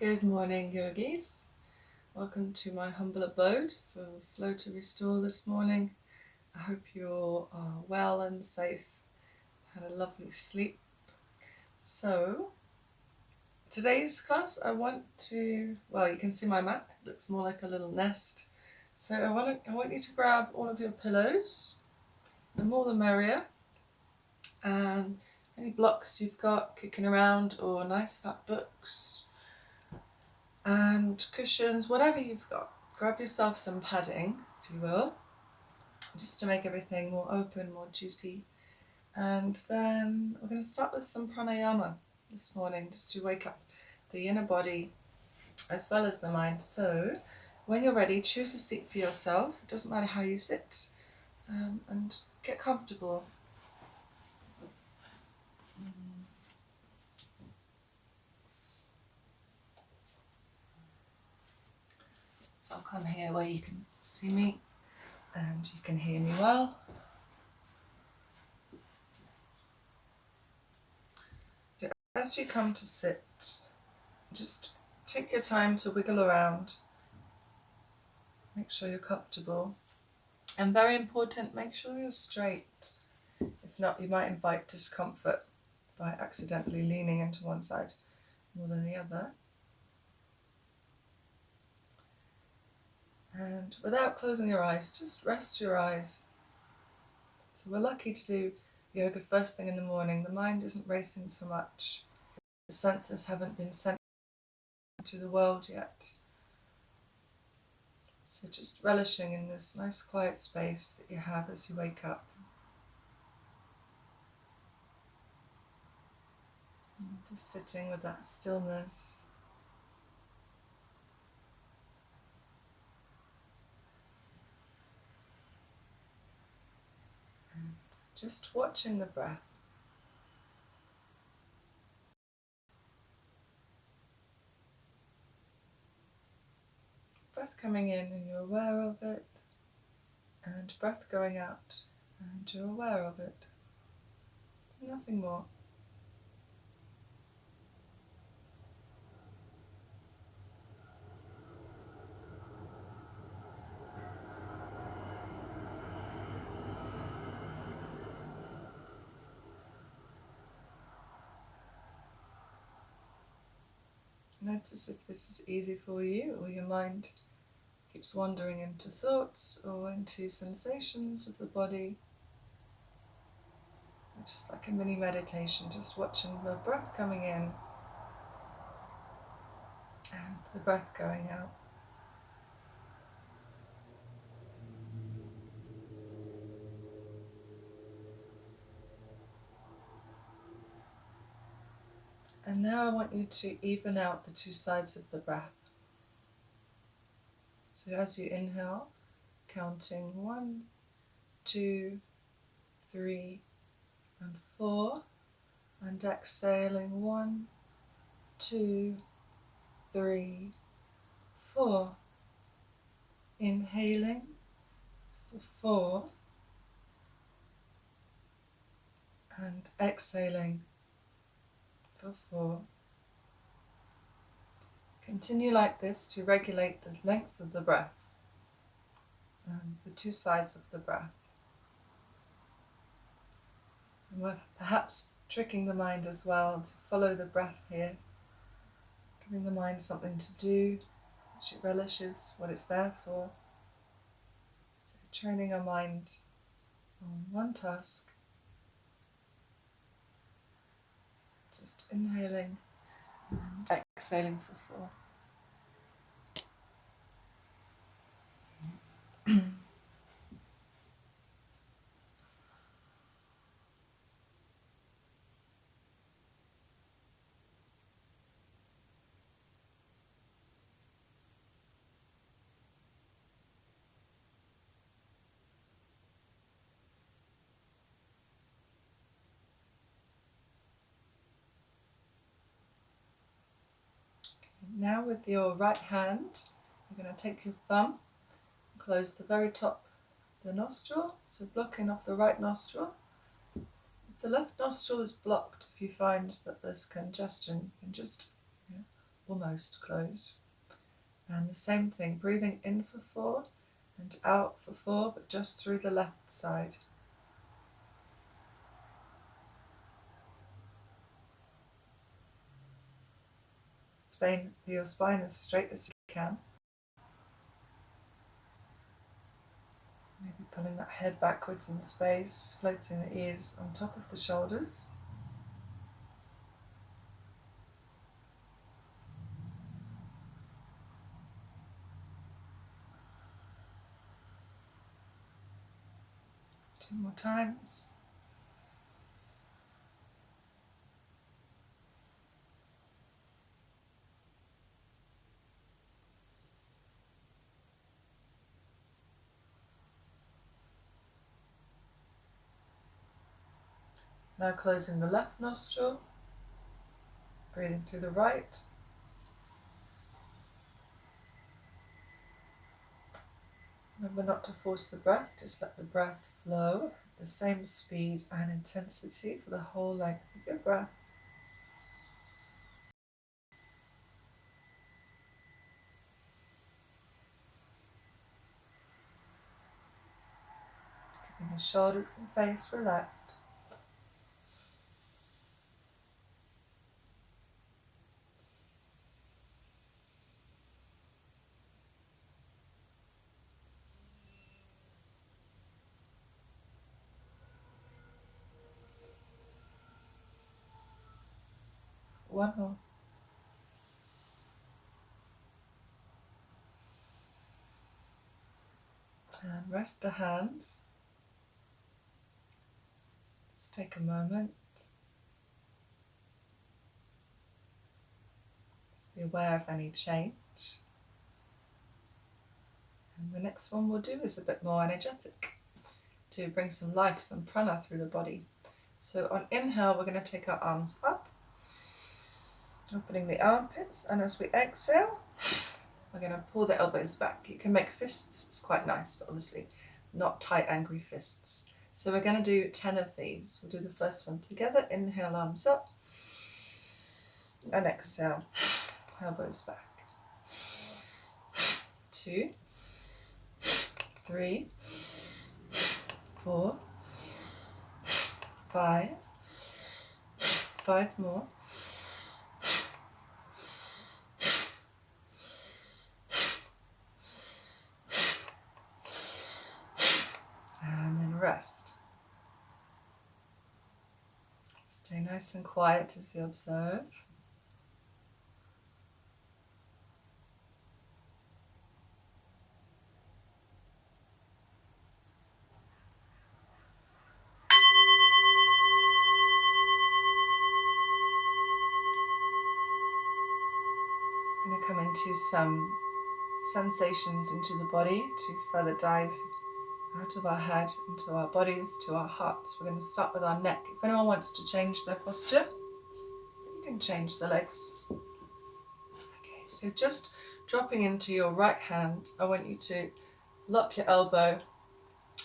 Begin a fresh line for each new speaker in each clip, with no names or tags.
Good morning, yogis. Welcome to my humble abode for Flow to Restore this morning. I hope you're well and safe, had a lovely sleep. So, today's class I want to, you can see my mat, it looks more like a little nest. So I want you to grab all of your pillows, the more the merrier, and any blocks you've got kicking around or nice fat books and cushions, whatever you've got. Grab yourself some padding, if you will, just to make everything more open, more juicy. And then we're going to start with some pranayama this morning, just to wake up the inner body as well as the mind. So when you're ready, choose a seat for yourself. It doesn't matter how you sit, and get comfortable. So I'll come here where you can see me and you can hear me well. As you come to sit, just take your time to wiggle around. Make sure you're comfortable. And very important, make sure you're straight. If not, you might invite discomfort by accidentally leaning into one side more than the other. And without closing your eyes, just rest your eyes. So we're lucky to do yoga first thing in the morning. The mind isn't racing so much. The senses haven't been sent to the world yet. So just relishing in this nice quiet space that you have as you wake up. And just sitting with that stillness. And just watching the breath. Breath coming in and you're aware of it, and breath going out and you're aware of it. Nothing more. Notice if this is easy for you, or your mind keeps wandering into thoughts or into sensations of the body. Just like a mini meditation, just watching the breath coming in and the breath going out. And now I want you to even out the two sides of the breath. So as you inhale, counting 1, 2, 3, and 4, and exhaling 1, 2, 3, 4. Inhaling for 4 and exhaling for 4. Continue like this to regulate the lengths of the breath and the two sides of the breath. And we're perhaps tricking the mind as well to follow the breath here, giving the mind something to do which it relishes, what it's there for. So training our mind on one task, just inhaling and exhaling for 4. Now with your right hand, you're going to take your thumb and close the very top of the nostril, so blocking off the right nostril. If the left nostril is blocked, if you find that there's congestion, you can just almost closed. And the same thing, breathing in for 4 and out for 4, but just through the left side. Your spine as straight as you can. Maybe pulling that head backwards in space, floating the ears on top of the shoulders. Two more times. Now closing the left nostril, breathing through the right. Remember not to force the breath, just let the breath flow at the same speed and intensity for the whole length of your breath. Keeping the shoulders and face relaxed. One more. And rest the hands. Just take a moment. Just be aware of any change. And the next one we'll do is a bit more energetic to bring some life, some prana through the body. So on inhale, we're going to take our arms up, opening the armpits, and as we exhale, we're going to pull the elbows back. You can make fists, it's quite nice, but obviously not tight, angry fists. So we're going to do 10 of these. We'll do the first one together. Inhale, arms up, and exhale, elbows back. 2, 3, 4, 5, 5 more. And then rest. Stay nice and quiet as you observe. I'm going to come into some sensations into the body to further dive out of our head, into our bodies, to our hearts. We're going to start with our neck. If anyone wants to change their posture, you can change the legs. Okay, so just dropping into your right hand, I want you to lock your elbow,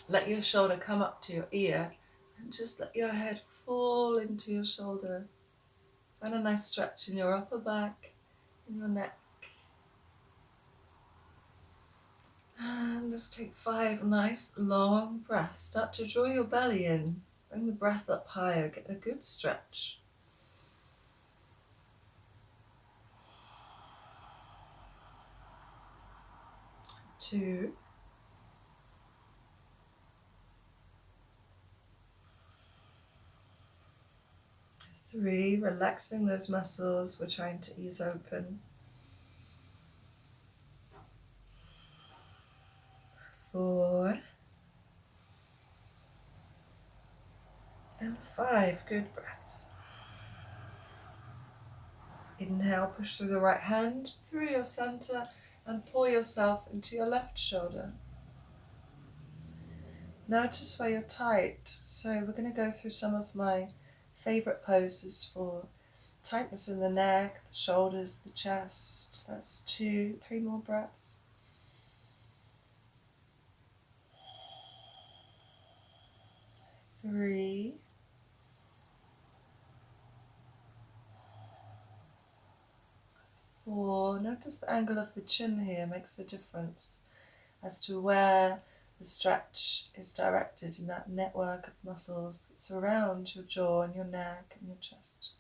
let your shoulder come up to your ear, and just let your head fall into your shoulder. Find a nice stretch in your upper back, in your neck. And just take 5 nice long breaths. Start to draw your belly in. Bring the breath up higher. Get a good stretch. 2. 3. Relaxing those muscles we're trying to ease open. 4. And 5. Good breaths. Inhale, push through the right hand, through your center, and pull yourself into your left shoulder. Notice where you're tight. So we're going to go through some of my favorite poses for tightness in the neck, the shoulders, the chest. That's 2, 3 more breaths. 3. 4. Notice the angle of the chin here makes a difference as to where the stretch is directed in that network of muscles that surround your jaw and your neck and your chest.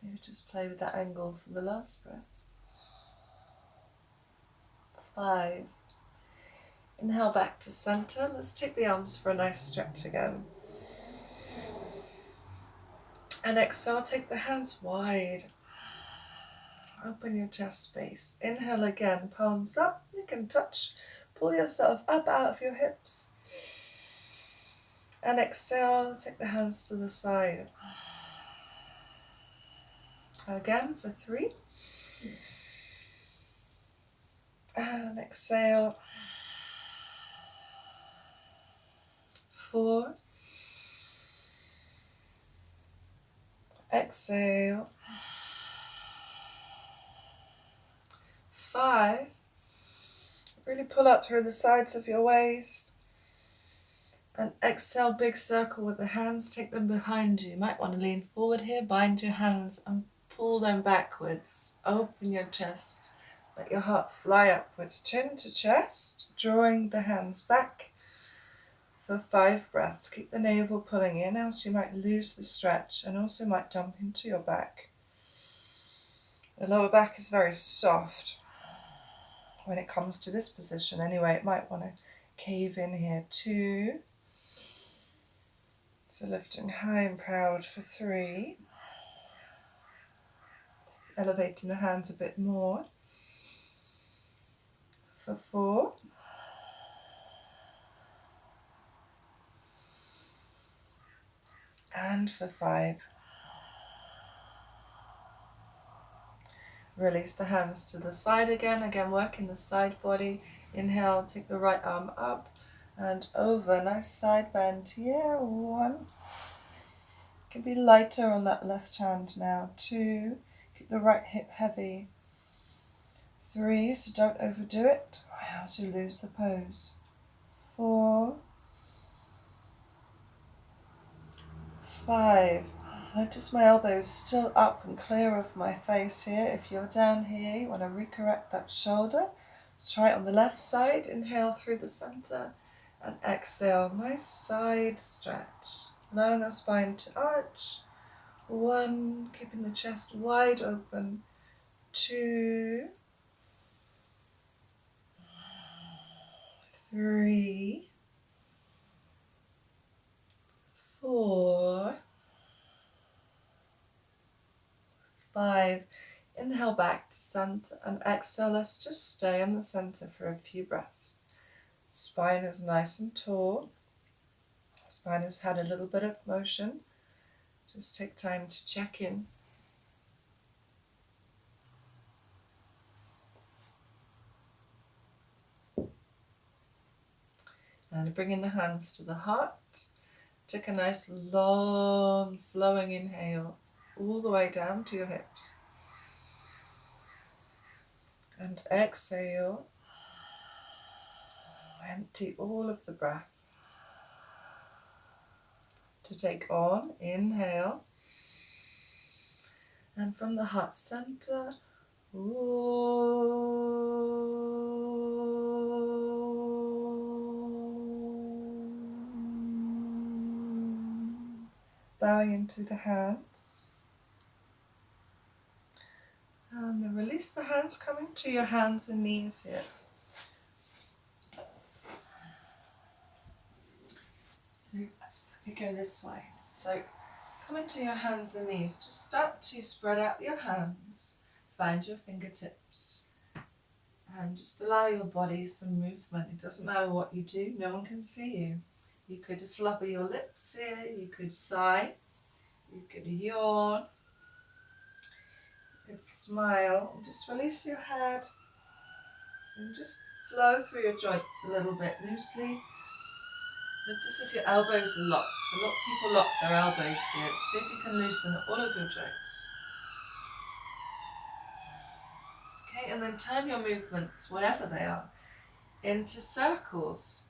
Maybe just play with that angle for the last breath. 5. Inhale back to center. Let's take the arms for a nice stretch again. And exhale, take the hands wide. Open your chest space. Inhale again, palms up. You can touch. Pull yourself up out of your hips. And exhale, take the hands to the side. Again for 3. And exhale. 4. Exhale. 5. Really pull up through the sides of your waist. And exhale, big circle with the hands. Take them behind you. You might want to lean forward here. Bind your hands and pull them backwards. Open your chest. Let your heart fly upwards. Chin to chest. Drawing the hands back for 5 breaths. Keep the navel pulling in, else you might lose the stretch and also might dump into your back. The lower back is very soft when it comes to this position. Anyway, it might want to cave in here. 2. So lifting high and proud for 3. Elevating the hands a bit more for 4. And for 5. Release the hands to the side again. Again, working the side body. Inhale, take the right arm up and over. Nice side bend here. 1. Can be lighter on that left hand now. 2. Keep the right hip heavy. 3. So don't overdo it, or else you lose the pose. 4. 5. Notice my elbows still up and clear of my face here. If you're down here, you want to recorrect that shoulder. Let's try it on the left side. Inhale through the center and exhale. Nice side stretch. Allowing our spine to arch. 1. Keeping the chest wide open. 2. 3. 4. 5. Inhale back to center and exhale. Let's just stay in the center for a few breaths. Spine is nice and tall. Spine has had a little bit of motion. Just take time to check in. And bringing the hands to the heart. Take a nice long flowing inhale all the way down to your hips. And exhale. Empty all of the breath. To take on, inhale. And from the heart center, bowing into the hands. And then release the hands, coming to your hands and knees here. So we go this way. So come into your hands and knees. Just start to spread out your hands. Find your fingertips. And just allow your body some movement. It doesn't matter what you do. No one can see you. You could flubber your lips here. You could sigh. You could yawn. You could smile. And just release your head. And just flow through your joints a little bit loosely. Notice if your elbows are locked. A lot of people lock their elbows here. See if you can loosen all of your joints. Okay, and then turn your movements, whatever they are, into circles.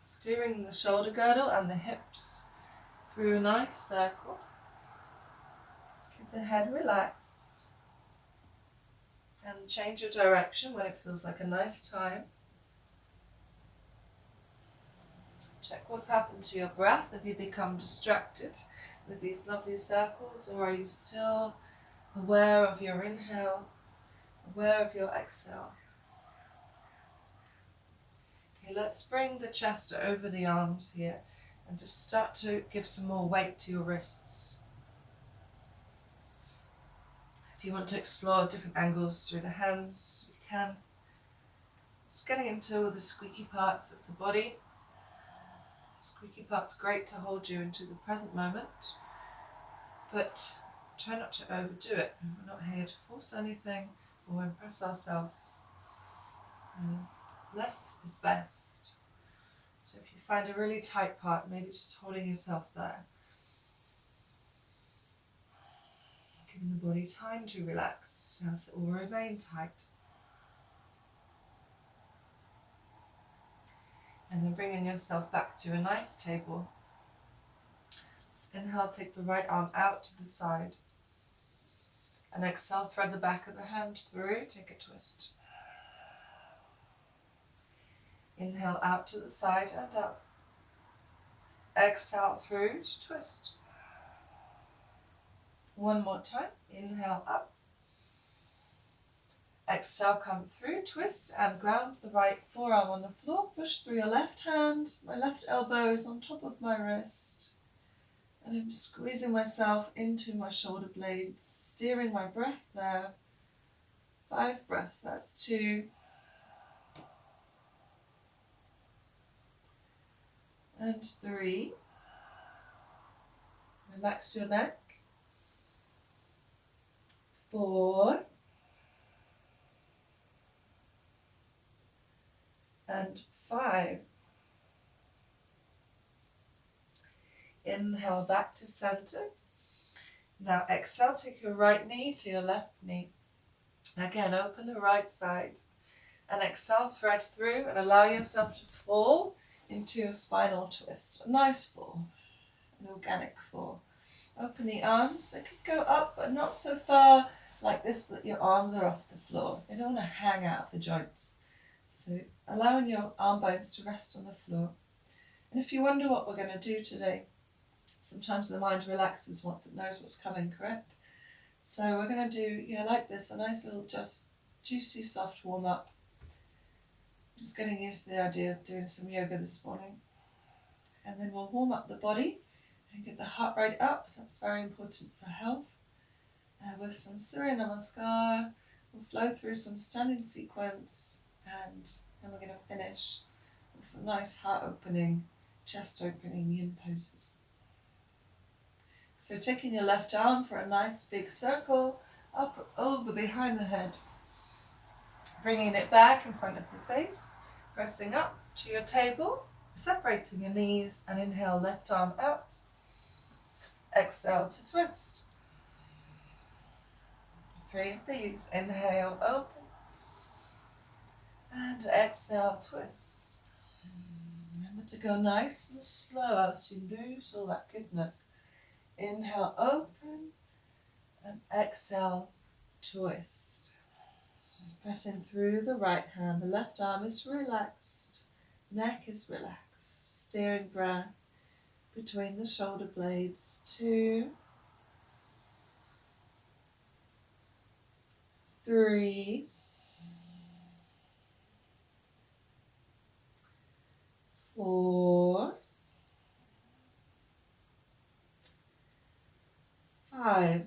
Steering the shoulder girdle and the hips through a nice circle. Keep the head relaxed. And change your direction when it feels like a nice time. Check what's happened to your breath. Have you become distracted with these lovely circles, or are you still aware of your inhale, aware of your exhale? Okay, let's bring the chest over the arms here and just start to give some more weight to your wrists. If you want to explore different angles through the hands, you can. Just getting into the squeaky parts of the body. Squeaky part's great to hold you into the present moment, but try not to overdo it. We're not here to force anything or impress ourselves. Less is best. So if you find a really tight part, maybe just holding yourself there. Giving the body time to relax, as it will remain tight. And then bringing yourself back to a nice table. Let's inhale, take the right arm out to the side. And exhale, thread the back of the hand through, take a twist. Inhale out to the side and up. Exhale through to twist. One more time. Inhale up. Exhale, come through, twist and ground the right forearm on the floor. Push through your left hand. My left elbow is on top of my wrist. And I'm squeezing myself into my shoulder blades, steering my breath there. 5 breaths, that's 2. And 3. Relax your neck. 4. And 5. Inhale back to center. Now exhale, take your right knee to your left knee. Again, open the right side. And exhale, thread through and allow yourself to fall into a spinal twist. A nice fall, an organic fall. Open the arms. They could go up, but not so far like this that your arms are off the floor. They don't want to hang out of the joints. So allowing your arm bones to rest on the floor. And if you wonder what we're going to do today, sometimes the mind relaxes once it knows what's coming, correct? So we're going to do, like this, a nice little just juicy, soft warm-up. Just getting used to the idea of doing some yoga this morning. And then we'll warm up the body and get the heart rate up. That's very important for health. With some Surya Namaskar, we'll flow through some standing sequence, and then we're going to finish with some nice heart-opening, chest-opening yin poses. So taking your left arm for a nice big circle, up over behind the head. Bringing it back in front of the face, pressing up to your table, separating your knees, and inhale, left arm out. Exhale to twist. 3 of these. Inhale, open. And exhale, twist. Remember to go nice and slow as you lose all that goodness. Inhale, open. And exhale, twist. Pressing through the right hand. The left arm is relaxed. Neck is relaxed. Steering breath between the shoulder blades. 2. 3. 4. 5.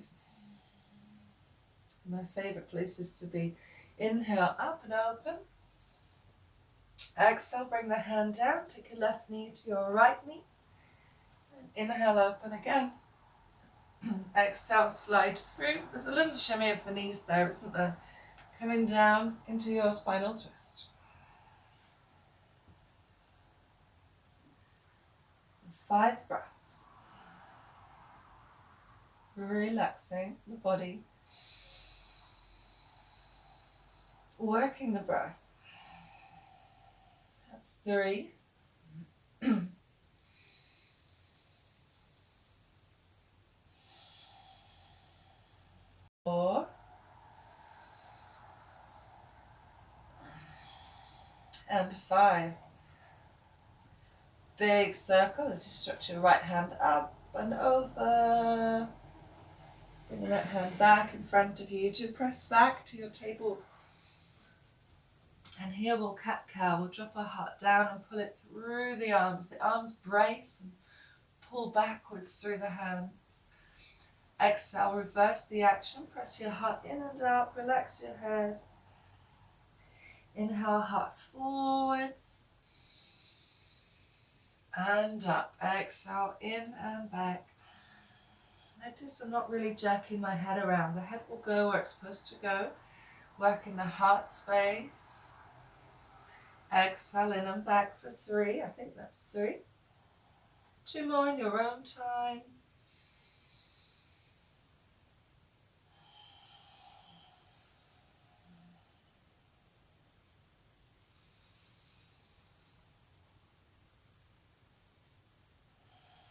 My favourite places to be. Inhale, up and open. Exhale, bring the hand down. Take your left knee to your right knee. And inhale, open again. Exhale, slide through. There's a little shimmy of the knees there, isn't there? Coming down into your spinal twist. 5 breaths. Relaxing the body. Working the breath. That's 3. 4. and 5. Big circle as you stretch your right hand up and over. Bring the left hand back in front of you to press back to your table. And here we'll cat-cow. We'll drop our heart down and pull it through the arms. The arms brace and pull backwards through the hands. Exhale, reverse the action. Press your heart in and out. Relax your head. Inhale, heart forwards and up. Exhale, in and back. Notice I'm not really jerking my head around. The head will go where it's supposed to go. Working the heart space. Exhale, in and back for 3. I think that's 3. 2 more in your own time.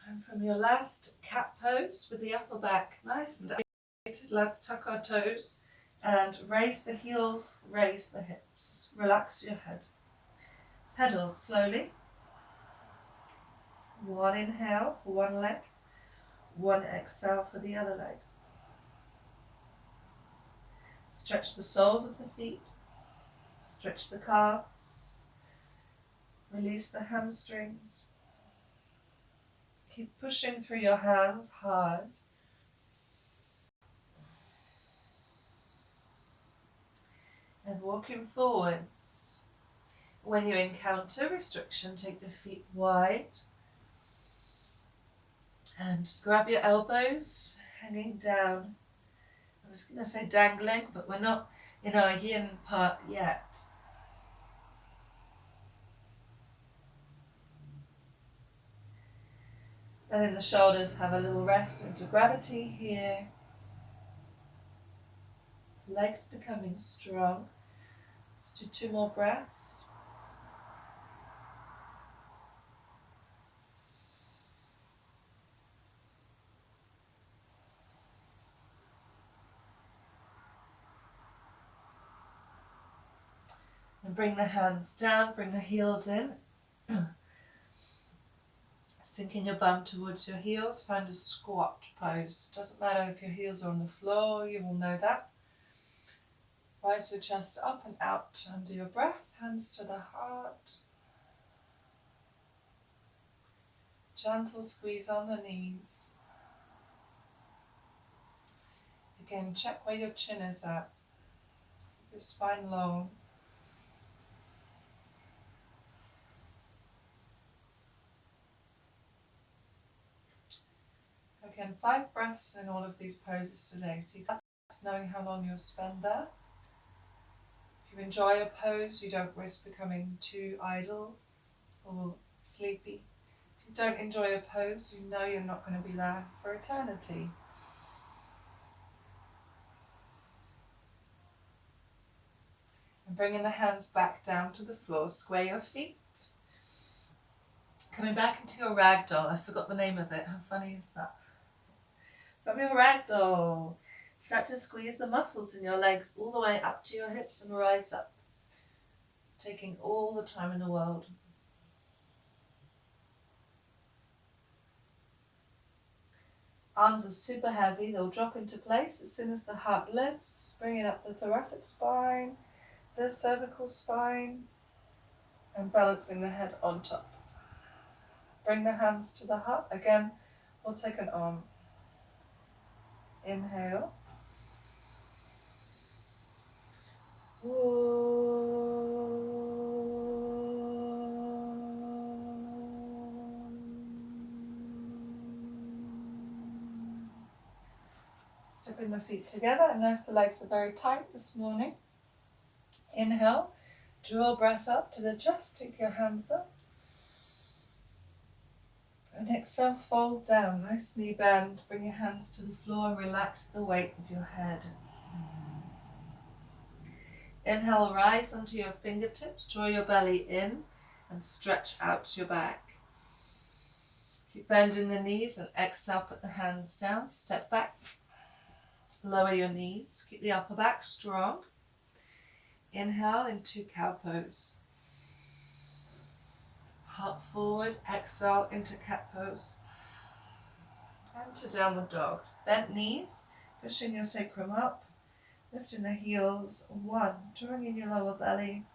And from your last cat pose with the upper back nice and elevated, let's tuck our toes and raise the heels, raise the hips. Relax your head. Pedal slowly. 1 inhale for one leg, 1 exhale for the other leg. Stretch the soles of the feet, stretch the calves, release the hamstrings. Keep pushing through your hands hard. And walking forwards. When you encounter restriction, take the feet wide. And grab your elbows hanging down. I was going to say dangling, but we're not in our yin part yet. Letting the shoulders have a little rest into gravity here. Legs becoming strong. Let's do 2 more breaths. And bring the hands down, bring the heels in. Sinking your bum towards your heels, find a squat pose. Doesn't matter if your heels are on the floor, you will know that. Rise your chest up and out under your breath, hands to the heart. Gentle squeeze on the knees. Again, check where your chin is at. Keep your spine long. Again, 5 breaths in all of these poses today, so you can practice knowing how long you'll spend there. If you enjoy a pose, you don't risk becoming too idle or sleepy. If you don't enjoy a pose, you know you're not going to be there for eternity. And bringing the hands back down to the floor, square your feet. Coming back into your ragdoll. I forgot the name of it. How funny is that? From your ragdoll, start to squeeze the muscles in your legs all the way up to your hips and rise up. Taking all the time in the world. Arms are super heavy. They'll drop into place as soon as the heart lifts. Bringing up the thoracic spine, the cervical spine, and balancing the head on top. Bring the hands to the heart. Again, we'll take an arm. Inhale. Stepping the feet together, and as the legs are very tight this morning. Inhale, draw breath up to the chest, take your hands up. And exhale, fold down, nice knee bend, bring your hands to the floor and relax the weight of your head. Inhale, rise onto your fingertips, draw your belly in and stretch out your back. Keep bending the knees and exhale, put the hands down, step back, lower your knees, keep the upper back strong. Inhale into cow pose. Heart forward, exhale into cat pose. And to downward dog. Bent knees, pushing your sacrum up, lifting the heels. 1, drawing in your lower belly,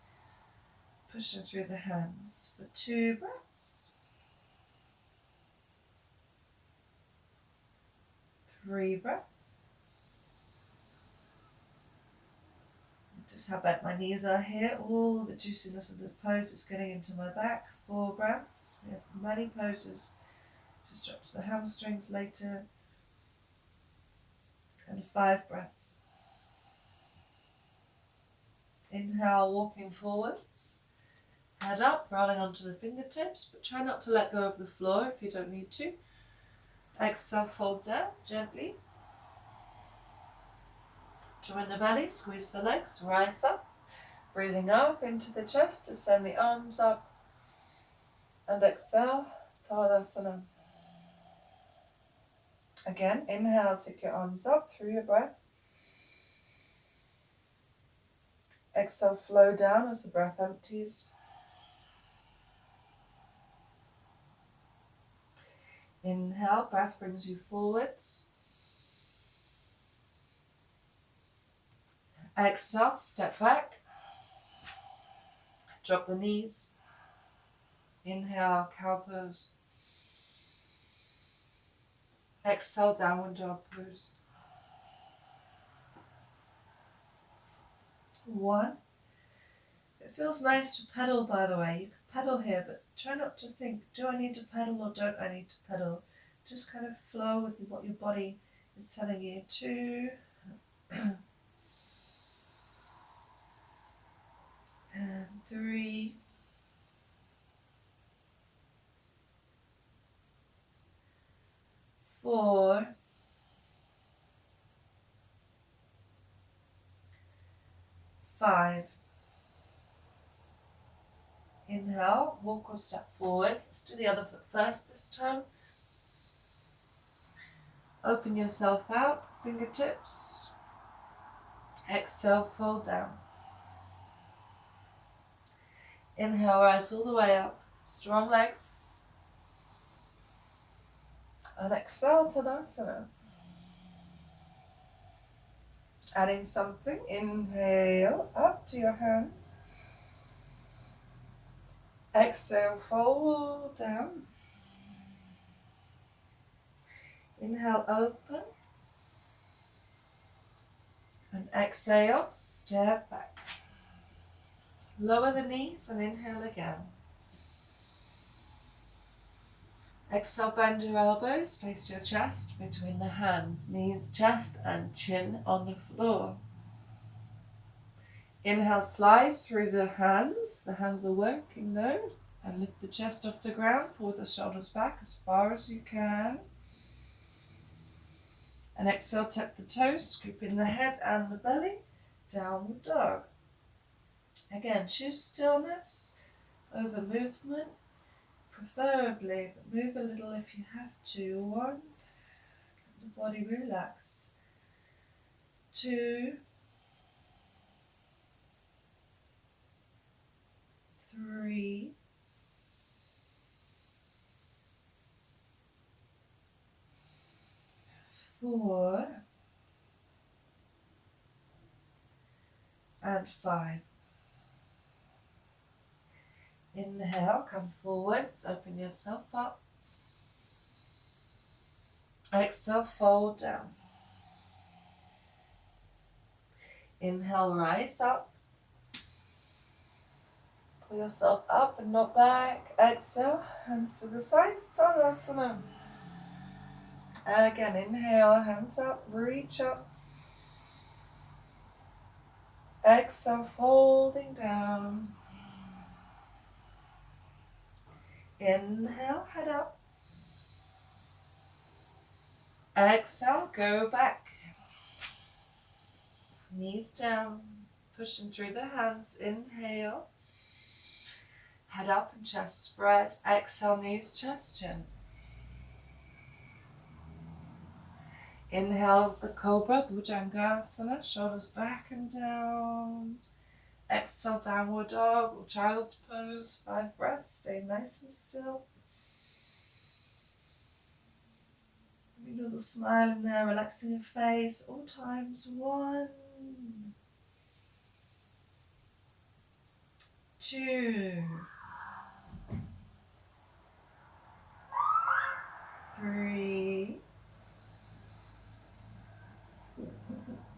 pushing through the hands for 2 breaths. 3 breaths. Just how bent my knees are here. All the juiciness of the pose is getting into my back. 4 breaths. We have many poses to stretch the hamstrings later. And 5 breaths. Inhale, walking forwards. Head up, rolling onto the fingertips, but try not to let go of the floor if you don't need to. Exhale, fold down gently. Join the belly, squeeze the legs, rise up. Breathing up into the chest to send the arms up. And exhale, Tadasana. Again, inhale, take your arms up through your breath. Exhale, flow down as the breath empties. Inhale, breath brings you forwards. Exhale, step back. Drop the knees. Inhale, cow pose. Exhale, downward dog pose. 1. It feels nice to pedal, by the way. You can pedal here, but try not to think, do I need to pedal or don't I need to pedal? Just kind of flow with what your body is telling you. 2. And 3. 4. 5. Inhale, walk or step forward. Let's do the other foot first this time. Open yourself out, fingertips. Exhale, fold down. Inhale, rise all the way up. Strong legs. And exhale, Tadasana. Adding something. Inhale, up to your hands. Exhale, fold down. Inhale, open. And exhale, step back. Lower the knees and inhale again. Exhale, bend your elbows, place your chest between the hands, knees, chest and chin on the floor. Inhale, slide through the hands are working though, and lift the chest off the ground, pull the shoulders back as far as you can. And exhale, tuck the toes, scooping the head and the belly, downward dog. Again, choose stillness over movement, preferably, but move a little if you have to. 1, let the body relax. 2, 3, 4, and 5. Inhale, come forwards, open yourself up. Exhale, fold down. Inhale, rise up. Pull yourself up and not back. Exhale, hands to the sides, Tadasana. Again, inhale, hands up, reach up. Exhale, folding down. Inhale, head up. Exhale, go back. Knees down, pushing through the hands. Inhale. Head up and chest spread. Exhale, knees, chest, chin. Inhale, the Cobra, Bhujangasana, shoulders back and down. exhale, downward dog or child's pose. 5 breaths, stay nice and still. A little smile in there, relaxing your face, all times. 1, 2, 3.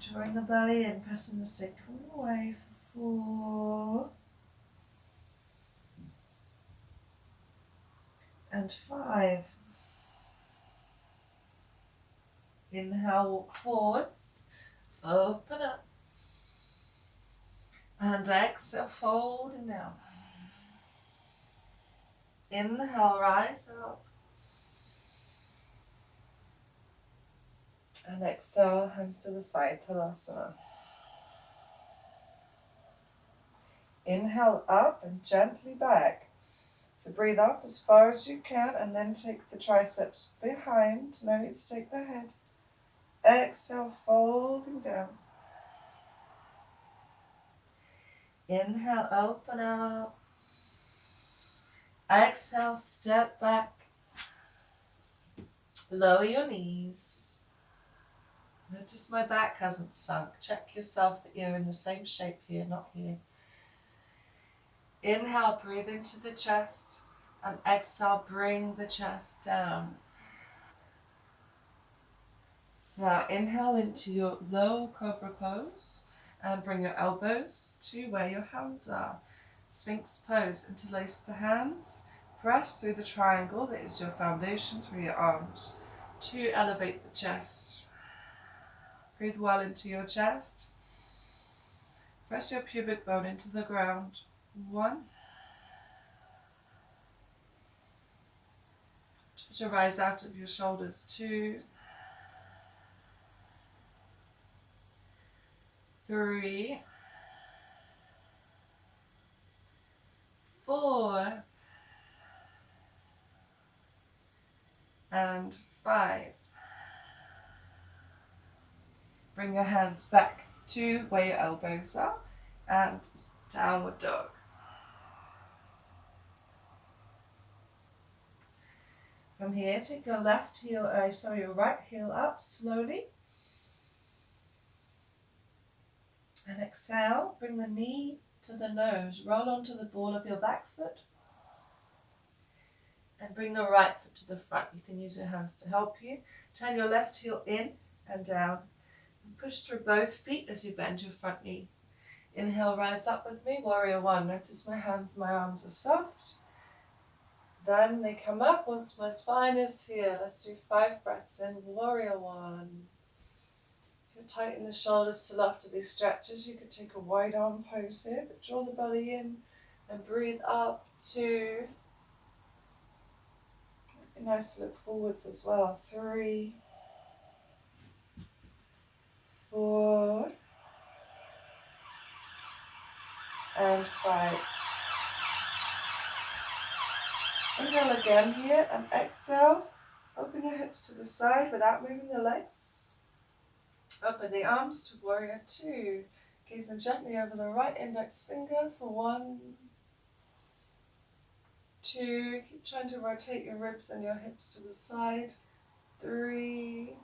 Drawing the belly in, pressing the stick all the way for 4. And 5. Inhale, walk forwards, open up. And exhale, folding down. Inhale, rise up. And exhale, hands to the side, Tadasana. Inhale up and gently back. So breathe up as far as you can and then take the triceps behind. No need to take the head. Exhale, folding down. Inhale, open up. Exhale, step back. Lower your knees. Notice my back hasn't sunk. Check yourself that you're in the same shape here, not here. Inhale, breathe into the chest. And exhale, bring the chest down. Now inhale into your low cobra pose and bring your elbows to where your hands are. Sphinx pose, interlace the hands, press through the triangle that is your foundation through your arms to elevate the chest. Breathe well into your chest. Press your pubic bone into the ground. 1. Try to rise out of your shoulders. 2. 3. 4. And 5. Bring your hands back to where your elbows are and downward dog. From here, take your your right heel up slowly. And exhale, bring the knee to the nose, roll onto the ball of your back foot. And bring the right foot to the front. You can use your hands to help you. Turn your left heel in and down. And push through both feet as you bend your front knee. Inhale, rise up with me, warrior 1. Notice my hands, my arms are soft. Then they come up once my spine is here. Let's do 5 breaths in, warrior 1. If you tighten the shoulders till after these stretches, you could take a wide arm pose here, but draw the belly in and breathe up. 2. Nice to look forwards as well. 3, 4, and 5. Inhale again here and exhale. Open your hips to the side without moving the legs. Open the arms to warrior 2. Gaze them gently over the right index finger for 1, 2. Keep trying to rotate your ribs and your hips to the side. 3,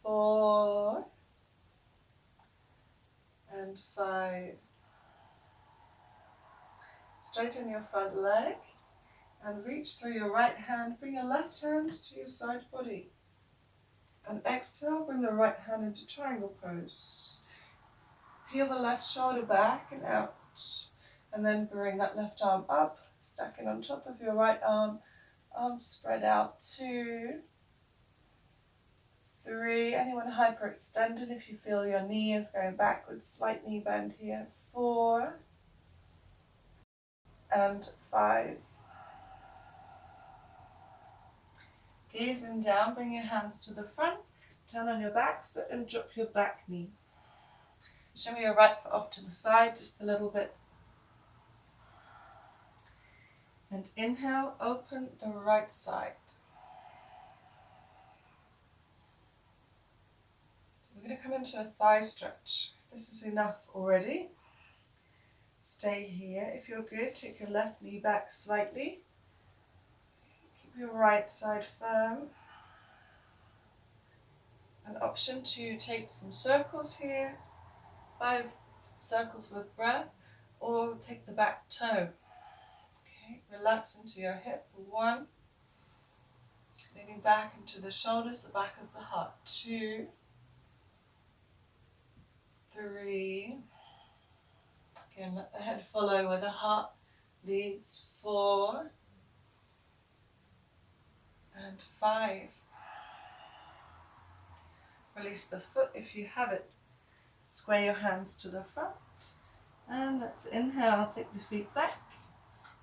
4, and 5. Straighten your front leg and reach through your right hand. Bring your left hand to your side body. And exhale, bring the right hand into triangle pose. Peel the left shoulder back and out. And then bring that left arm up, stacking on top of your right arm. Arms spread out. 2, 3. Anyone hyperextended if you feel your knee is going backwards, slight knee bend here. 4 and 5. Gazing down, bring your hands to the front, turn on your back foot and drop your back knee. Shimmy your right foot off to the side just a little bit. And inhale, open the right side. So we're going to come into a thigh stretch. This is enough already. Stay here. If you're good, take your left knee back slightly. Keep your right side firm. An option to take some circles here, 5 circles with breath, or take the back toe. Okay, relax into your hip. 1, leaning back into the shoulders, the back of the heart. 2, 3. Again, let the head follow where the heart leads. 4 and 5. Release the foot if you have it. Square your hands to the front. And let's inhale, take the feet back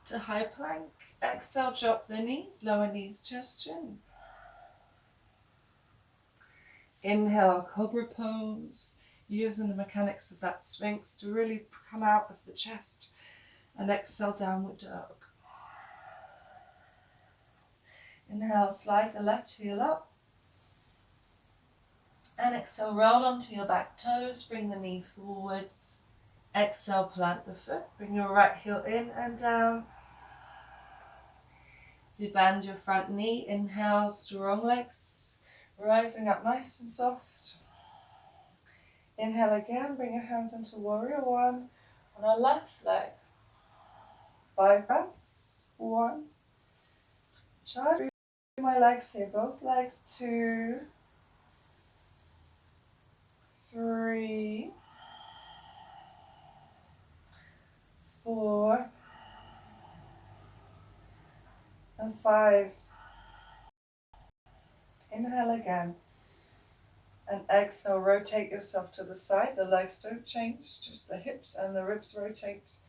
to high plank. Exhale, drop the knees, lower knees, chest, chin. Inhale, cobra pose, using the mechanics of that sphinx to really come out of the chest. And exhale, downward dog. Inhale, slide the left heel up. And exhale, roll onto your back toes, bring the knee forwards. Exhale, plant the foot, bring your right heel in and down. Deband your front knee, inhale, strong legs, rising up nice and soft. Inhale again, bring your hands into warrior 1 on our left leg. 5 breaths, 1. Charge my legs here, both legs, 2, 3, 4, and 5. Inhale again. And exhale, rotate yourself to the side. The legs don't change, just the hips and the ribs rotate.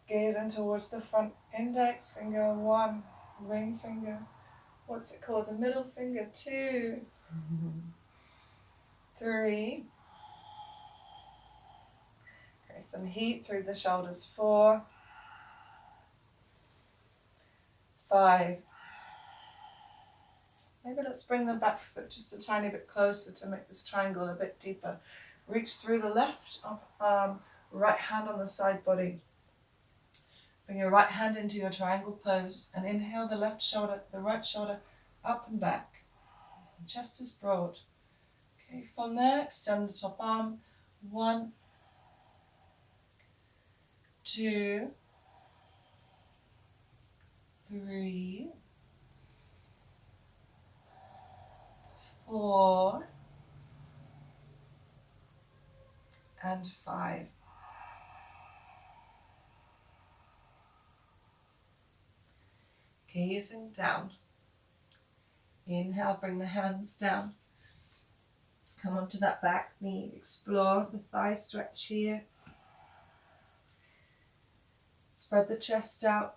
Gaze in towards the front. Index finger 1, ring finger. What's it called? The middle finger 2, 3. Okay, some heat through the shoulders 4, 5. Maybe let's bring the back foot just a tiny bit closer to make this triangle a bit deeper. Reach through the left arm, right hand on the side body. Bring your right hand into your triangle pose and inhale the left shoulder, the right shoulder up and back. Chest is broad. Okay, from there, extend the top arm. 1, 2, 3, 4, and 5. Gazing down. Inhale, bring the hands down. Come onto that back knee. Explore the thigh stretch here. Spread the chest out.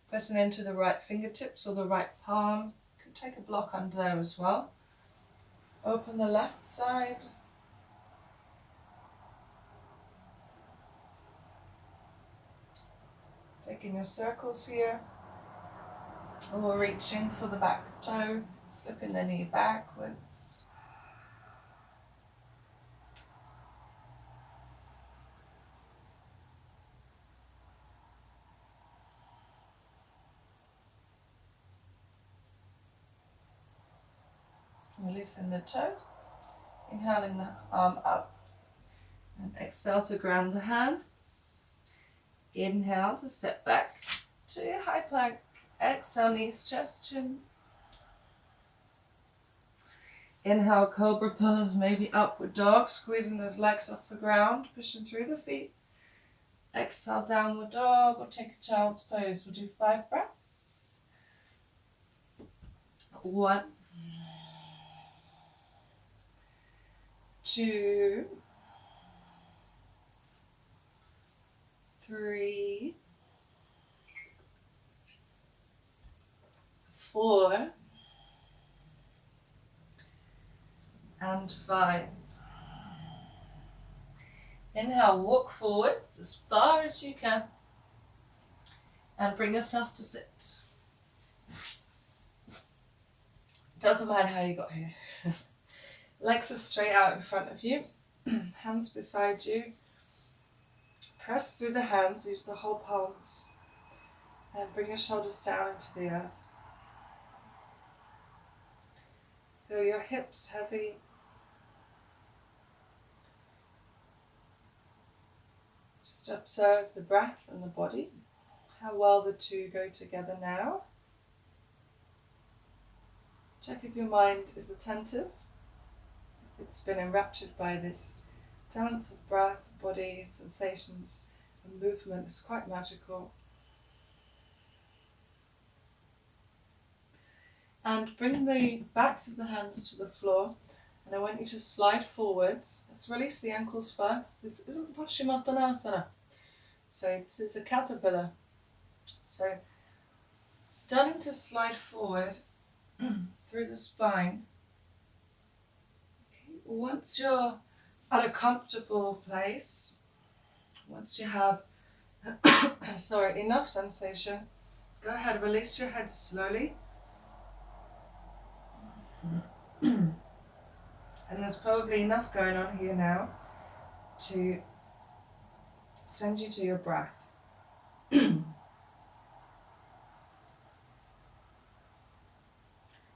Pressing into the right fingertips or the right palm. You can take a block under there as well. Open the left side. Taking your circles here. Or reaching for the back toe. Slipping the knee backwards. Releasing the toe. Inhaling the arm up. And exhale to ground the hands. Inhale to step back to high plank. Exhale, knees, chest, chin. Inhale, cobra pose, maybe upward dog, squeezing those legs off the ground, pushing through the feet. Exhale, downward dog, or take a child's pose. We'll do 5 breaths. 1, 2, 3, 4, and 5. Inhale, walk forwards as far as you can and bring yourself to sit. Doesn't matter how you got here. Legs are straight out in front of you, hands beside you. Press through the hands, use the whole palms, and bring your shoulders down into the earth. Feel your hips heavy. Just observe the breath and the body, how well the two go together now. Check if your mind is attentive, if it's been enraptured by this dance of breath, body, sensations, and movement. Is quite magical. And bring the backs of the hands to the floor, and I want you to slide forwards. Let's release the ankles first. This isn't Paschimottanasana, so this is a caterpillar. So starting to slide forward through the spine. Okay. Once you're at a comfortable place, once you have enough sensation, go ahead, release your head slowly. And there's probably enough going on here now to send you to your breath.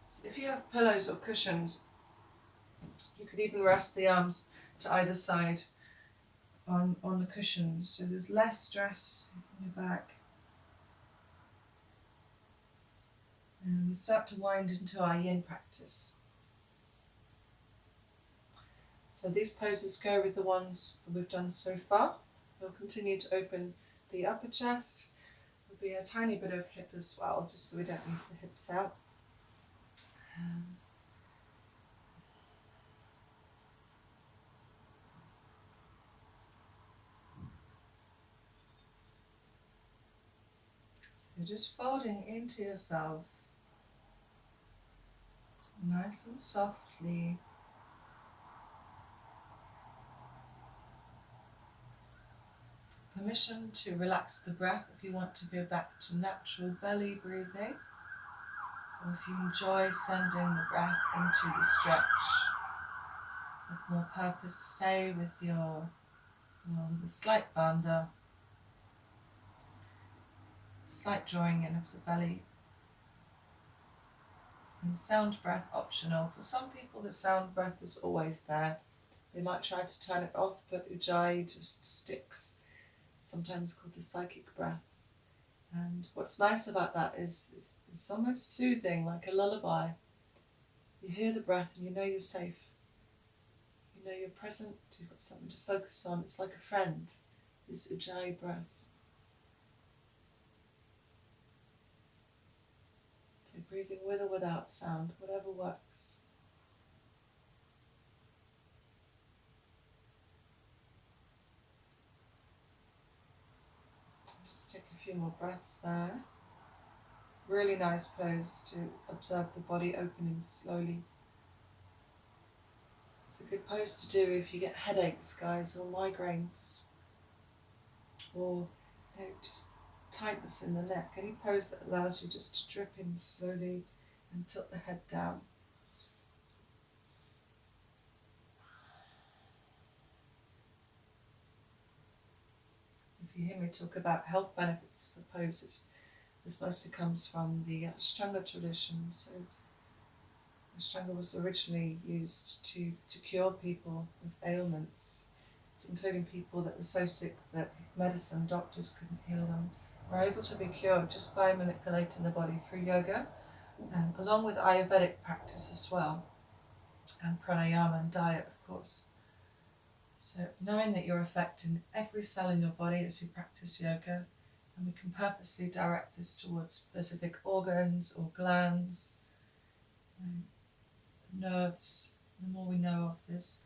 So if you have pillows or cushions, you could even rest the arms to either side on the cushions, so there's less stress on your back. And we start to wind into our yin practice. So these poses go with the ones that we've done so far. We'll continue to open the upper chest. There'll be a tiny bit of hip as well, just so we don't leave the hips out. So just folding into yourself, nice and softly. Permission to relax the breath if you want to go back to natural belly breathing, or if you enjoy sending the breath into the stretch with more purpose, stay with with a slight bandha, slight drawing in of the belly. And sound breath optional. For some people the sound breath is always there. They might try to turn it off, but Ujjayi just sticks, sometimes called the psychic breath. And what's nice about that is it's almost soothing, like a lullaby. You hear the breath and you know you're safe. You know you're present, you've got something to focus on. It's like a friend, this Ujjayi breath. So breathing with or without sound, whatever works. Just take a few more breaths there. Really nice pose to observe the body opening slowly. It's a good pose to do if you get headaches, guys, or migraines, or just tightness in the neck. Any pose that allows you just to drip in slowly and tilt the head down. If you hear me talk about health benefits for poses, this mostly comes from the Ashtanga tradition. So Ashtanga was originally used to cure people with ailments, including people that were so sick that medicine, doctors couldn't heal them, were able to be cured just by manipulating the body through yoga, along with Ayurvedic practice as well, and pranayama and diet, of course. So knowing that you're affecting every cell in your body as you practice yoga, and we can purposely direct this towards specific organs or glands, nerves. The more we know of this,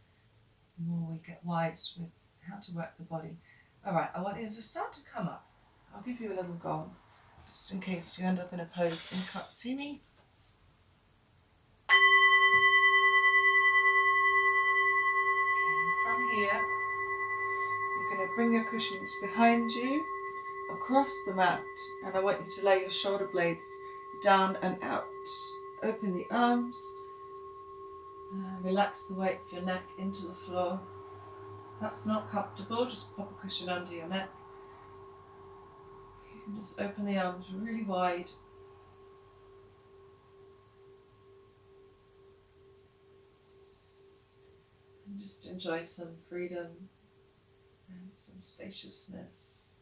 the more we get wise with how to work the body. Alright, I want you to start to come up. I'll give you a little gong, just in case you end up in a pose and you can't see me. Okay, from here, you're going to bring your cushions behind you, across the mat, and I want you to lay your shoulder blades down and out. Open the arms, Relax the weight of your neck into the floor. If that's not comfortable, just pop a cushion under your neck. You can just open the arms really wide. And just enjoy some freedom and some spaciousness.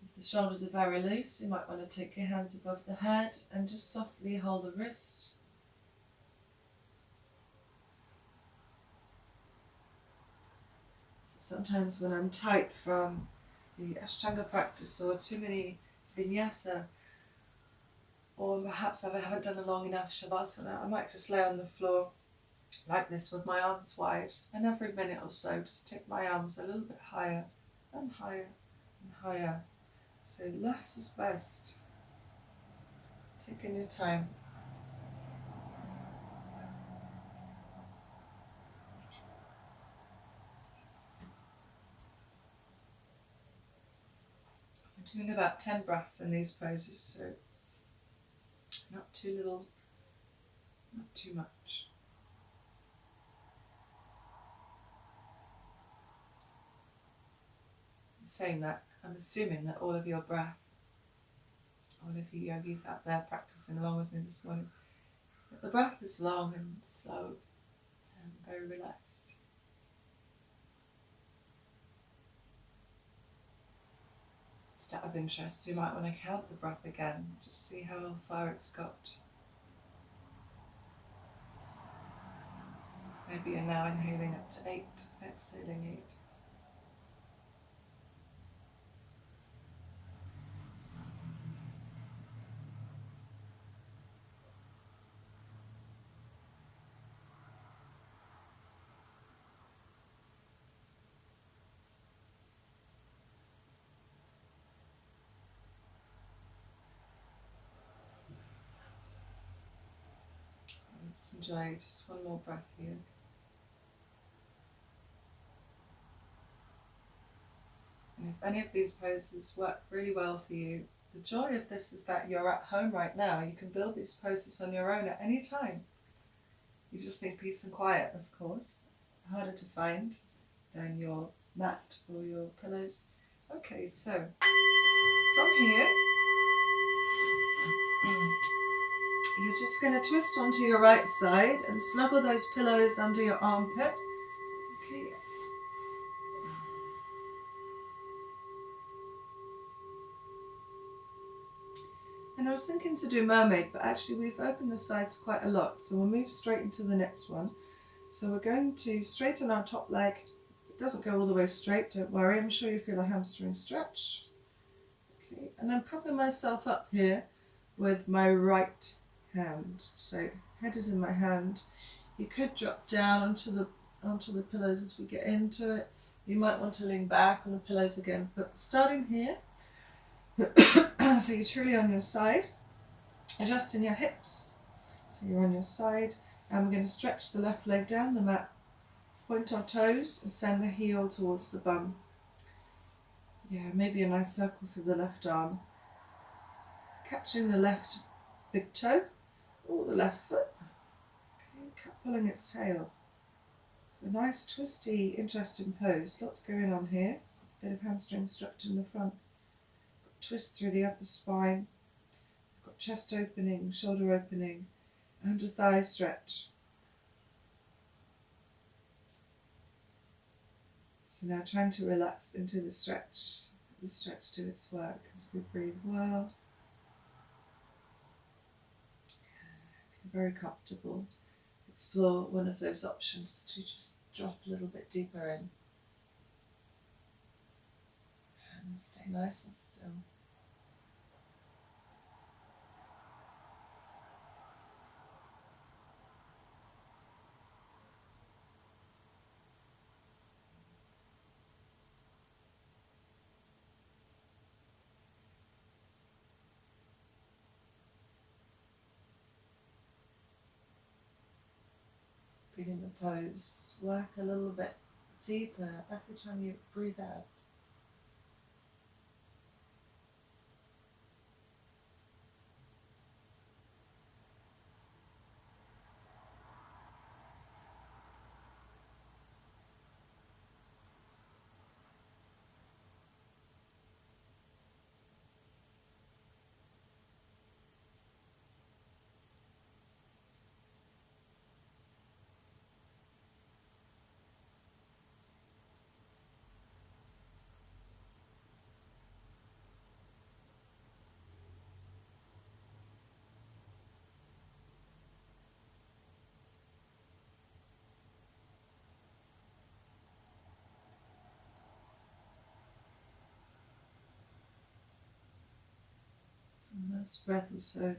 If the shoulders are very loose, you might want to take your hands above the head and just softly hold the wrist. So sometimes when I'm tight from the Ashtanga practice or too many vinyasa, or perhaps I haven't done a long enough shavasana, I might just lay on the floor like this with my arms wide, and every minute or so just take my arms a little bit higher and higher and higher. So less is best. Taking your time. We're doing about 10 breaths in these poses, so not too little, not too much. In saying that, I'm assuming that all of your breath, all of you yogis out there practicing along with me this morning, that the breath is long and slow and very relaxed. Just out of interest, you might want to count the breath again, just see how far it's got. Maybe you're now inhaling up to 8, exhaling 8. Let's enjoy just one more breath here. And if any of these poses work really well for you, the joy of this is that you're at home right now. You can build these poses on your own at any time. You just need peace and quiet, of course. Harder to find than your mat or your pillows. Okay, so from here, you're just going to twist onto your right side and snuggle those pillows under your armpit. Okay. And I was thinking to do mermaid, but actually we've opened the sides quite a lot, so we'll move straight into the next one. So we're going to straighten our top leg. It doesn't go all the way straight, don't worry. I'm sure you feel a hamstring stretch. Okay, and I'm propping myself up here with my right hand. So head is in my hand. You could drop down onto the pillows as we get into it. You might want to lean back on the pillows again, but starting here, so you're truly on your side, adjusting your hips. So you're on your side, and we're going to stretch the left leg down the mat, point our toes and send the heel towards the bum. Yeah, maybe a nice circle through the left arm. Catching the left big toe, or the left foot. Okay, pulling its tail. It's a nice twisty, interesting pose. Lots going on here. Bit of hamstring structure in the front. Twist through the upper spine. Got chest opening, shoulder opening, under thigh stretch. So now trying to relax into the stretch. Let the stretch do its work as we breathe well. If you're very comfortable, explore one of those options to just drop a little bit deeper in. And stay nice and still. Feeling the pose work a little bit deeper every time you breathe out. Last breath or so.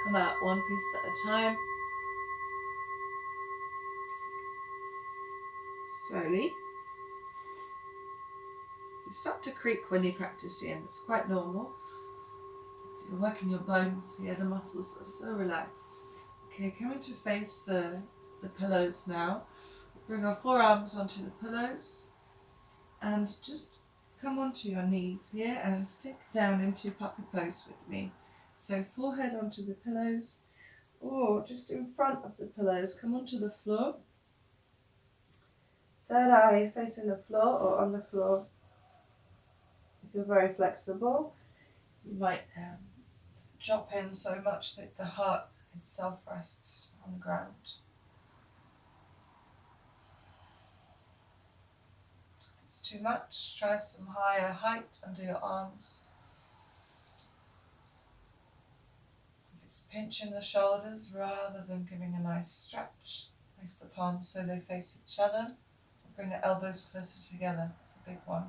Come out one piece at a time. Slowly. You start to creak when you practice, Leanne. It's quite normal. So you're working your bones here, the muscles are so relaxed. Okay, coming to face the pillows now. Bring our forearms onto the pillows and just come onto your knees here and sink down into puppy pose with me. So forehead onto the pillows, or just in front of the pillows, come onto the floor. Third eye facing the floor or on the floor. If you're very flexible, you might drop in so much that the heart itself rests on the ground. If it's too much, try some higher height under your arms. If it's pinching the shoulders rather than giving a nice stretch, place the palms so they face each other. Bring the elbows closer together, that's a big one.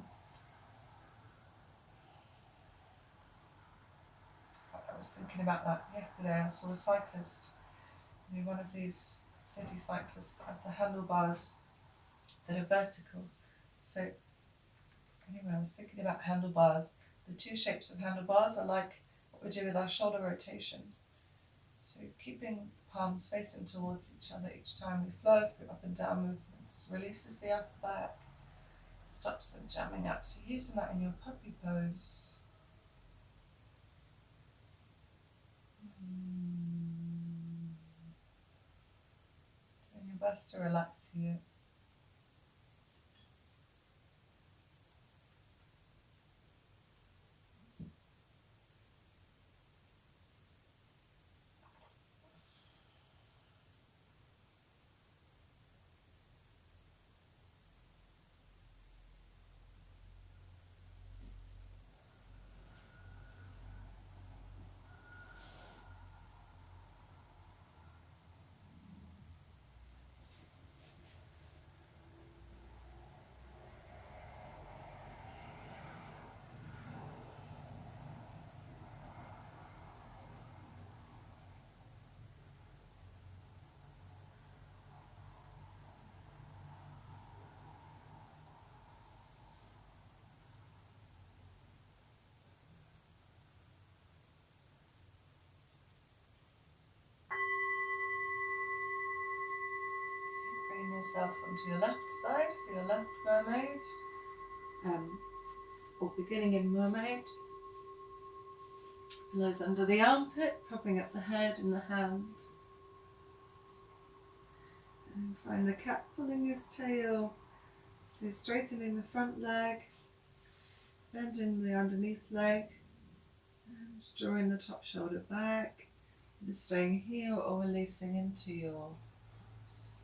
I was thinking about that yesterday. I saw a cyclist, one of these city cyclists that have the handlebars that are vertical. So anyway, I was thinking about handlebars. The two shapes of handlebars are like what we do with our shoulder rotation. So keeping palms facing towards each other each time we flow through up and down movements releases the upper back, stops them jamming up. So using that in your puppy pose. Doing your best to relax here. Bring yourself onto your left side for your left mermaid, or beginning in mermaid. Pillows under the armpit, propping up the head and the hand. And find the cat pulling his tail. So straightening the front leg, bending the underneath leg, and drawing the top shoulder back, either staying here or releasing into your arms.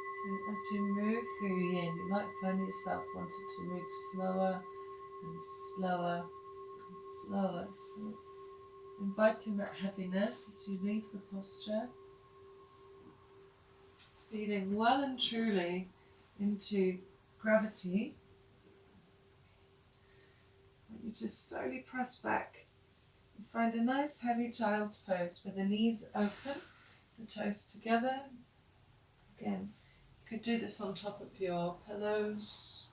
So as you move through your yin, you might find yourself wanting to move slower and slower and slower. So inviting that heaviness as you leave the posture, feeling well and truly into gravity. You just slowly press back and find a nice heavy child's pose with the knees open, the toes together. Again, you could do this on top of your pillows.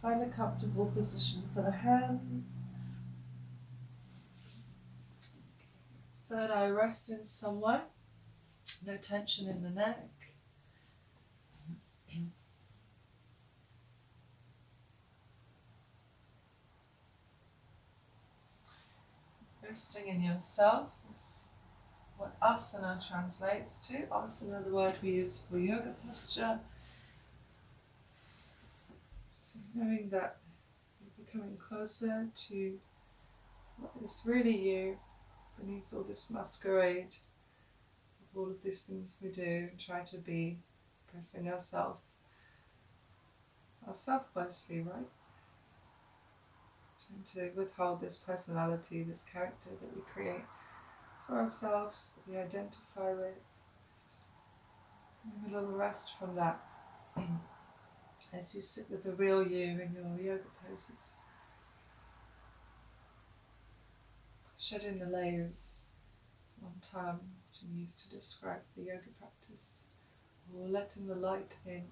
Find a comfortable position for the hands. Third eye resting somewhere. No tension in the neck. Resting in yourself is what asana translates to. Asana, the word we use for yoga posture. So knowing that you're becoming closer to what is really you beneath all this masquerade of all of these things we do and try to be, pressing ourselves mostly, right? Trying to withhold this personality, this character that we create for ourselves, that we identify with. Just having a little rest from that as you sit with the real you in your yoga poses. Shedding the layers is one term often used to describe the yoga practice, or letting the light in,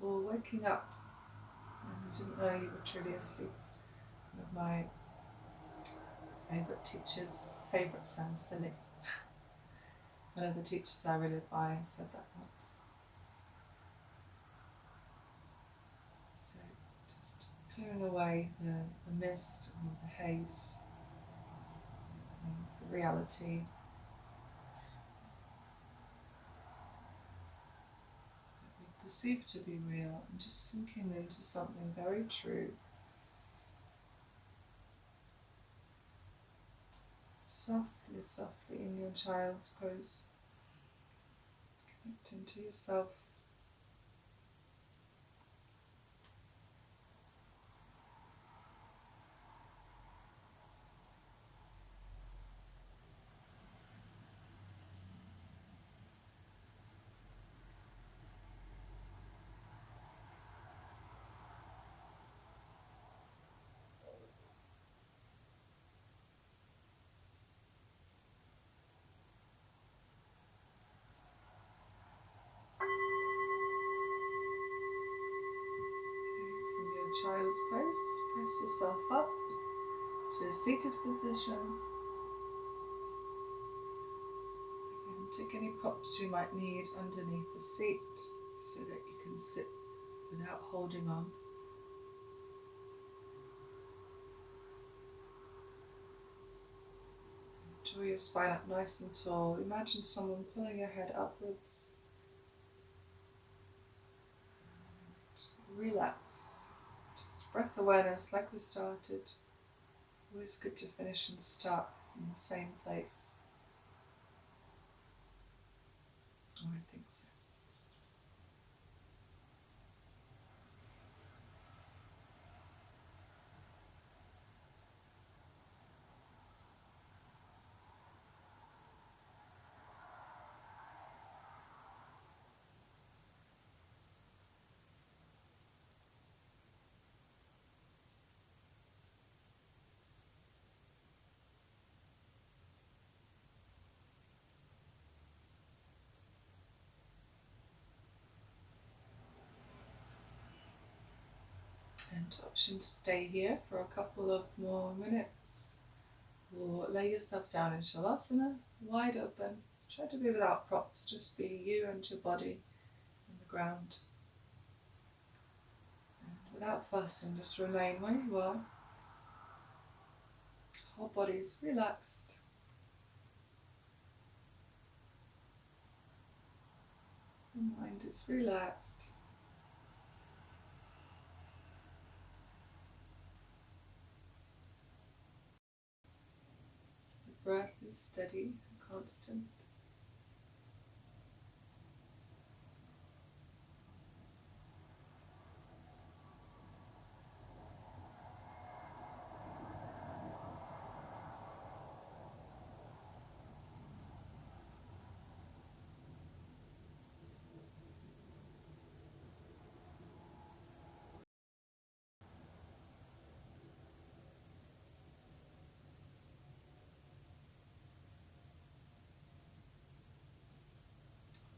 or waking up when you didn't know you were truly asleep. One of my favourite teachers, favourite sounds silly. One of the teachers I really admire said that once. So just clearing away the mist or the haze of the reality that we perceive to be real, and just sinking into something very true. Softly, softly in your child's pose, connecting to yourself. So from your child's pose, press yourself up to a seated position. And take any props you might need underneath the seat so that you can sit without holding on. Draw your spine up nice and tall. Imagine someone pulling your head upwards. Relax. Just breath awareness like we started. Always good to finish and start in the same place. Oh, I think so. And option to stay here for a couple of more minutes, or lay yourself down in Shavasana, wide open. Try to be without props, just be you and your body on the ground. And without fussing, just remain where you are. Whole body is relaxed. The mind is relaxed. The breath is steady and constant.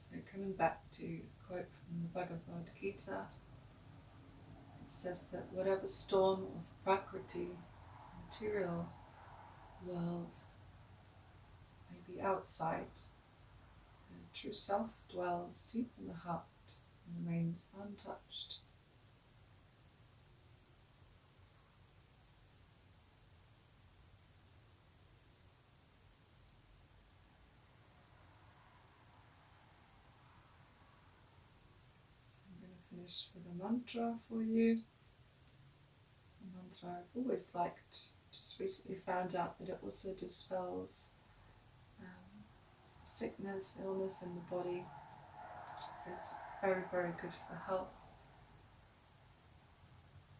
So coming back to a quote from the Bhagavad Gita, it says that whatever storm of Prakriti, material world, may be outside, the true self dwells deep in the heart and remains untouched. So I'm going to finish with a mantra for you. A mantra I've always liked. Just recently found out that it also dispels sickness, illness in the body. So it's very, very good for health.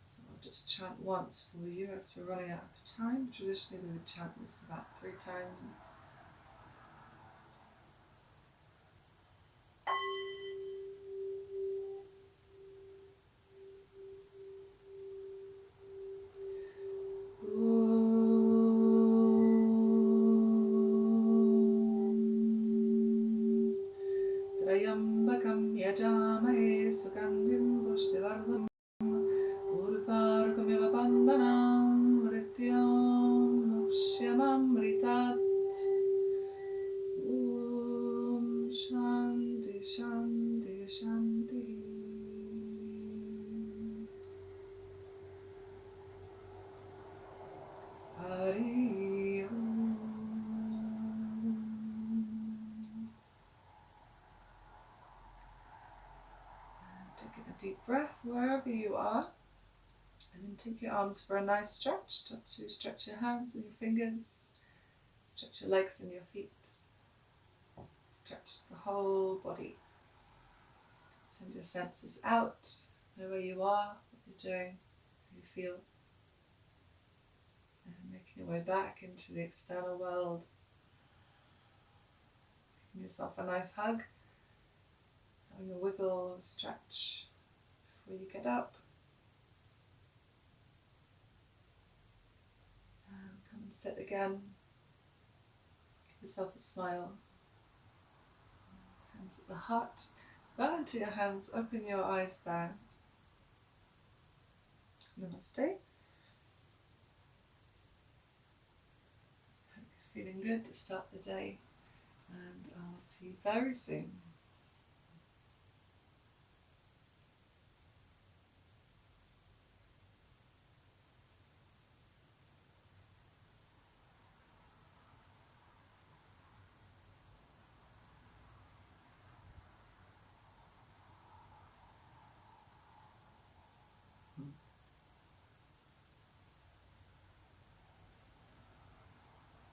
So I'll just chant once for you as we're running out of time. Traditionally we would chant this about 3 times. Trayambakam yajamahe sugandhim pushtivardhanam urvargameva bandhanam vrityam mukshямamritat. Om Shanti Shanti Shanti. Hari Om. Taking a deep breath wherever you are, and then take your arms for a nice stretch. Start to stretch your hands and your fingers, stretch your legs and your feet, stretch the whole body. Send your senses out, know where you are, what you're doing, how you feel, and making your way back into the external world. Give yourself a nice hug, having a wiggle or a stretch before you get up. And come and sit again. Give yourself a smile. Hands at the heart. Bow into your hands, open your eyes there. Namaste. Hope you're feeling good to start the day, and I'll see you very soon.